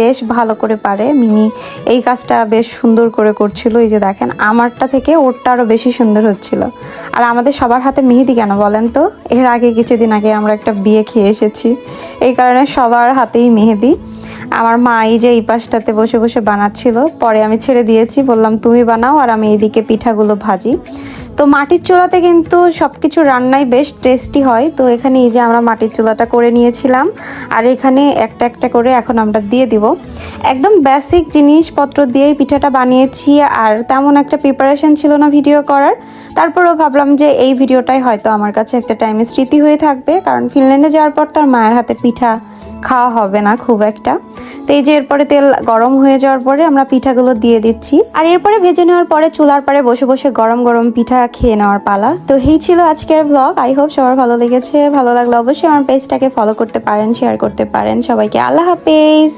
বেশ ভালো করে পারে। মিমি এই কাজটা বেশ সুন্দর করে করছিল। এই যে দেখেন আমারটা থেকে ওরটা আরও বেশি সুন্দর হচ্ছিল। আর আমাদের সবার হাতে মেহেদি কেন বলেন তো? এর আগে কিছুদিন আগে আমরা একটা বিয়ে খেয়ে এসেছি, এই কারণে সবার হাতেই মেহেদি। আমার মা এই যে এই পাশটাতে বসে বসে বানাচ্ছিল, পরে আমি ছেড়ে দিয়েছি, বললাম তুমি বানাও আর আমি এইদিকে পিঠাগুলো ভাজি। তো মাটির চুলাতে কিন্তু সব কিছু রান্নাই বেশ টেস্টি হয়। তো এখানে এই যে আমরা মাটির চুলাটা করে নিয়েছিলাম, আর এখানে একটা একটা করে এখন আমরা দিয়ে দিব। একদম বেসিক জিনিসপত্র দিয়েই পিঠাটা বানিয়েছি, আর তেমন একটা প্রিপারেশন ছিল না ভিডিও করার। তারপরেও ভাবলাম যে এই ভিডিওটাই হয়তো আমার কাছে একটা টাইমে স্মৃতি হয়ে থাকবে, কারণ ফিনল্যান্ডে যাওয়ার পর তার মায়ের হাতে পিঠা খাওয়া হবে না খুব একটা। তো এই যে এরপরে তেল গরম হয়ে যাওয়ার পরে আমরা পিঠাগুলো দিয়ে দিচ্ছি, আর এরপরে ভেজে নেওয়ার পরে চুলার পাড়ে বসে বসে গরম গরম পিঠা খেয়ে নেওয়ার পালা। তো এই ছিল আজকের ব্লগ। আই হোপ সবার ভালো লেগেছে। ভালো লাগলে অবশ্যই আমার পেজটাকে ফলো করতে পারেন, শেয়ার করতে পারেন। সবাইকে আল্লাহ হাফেজ।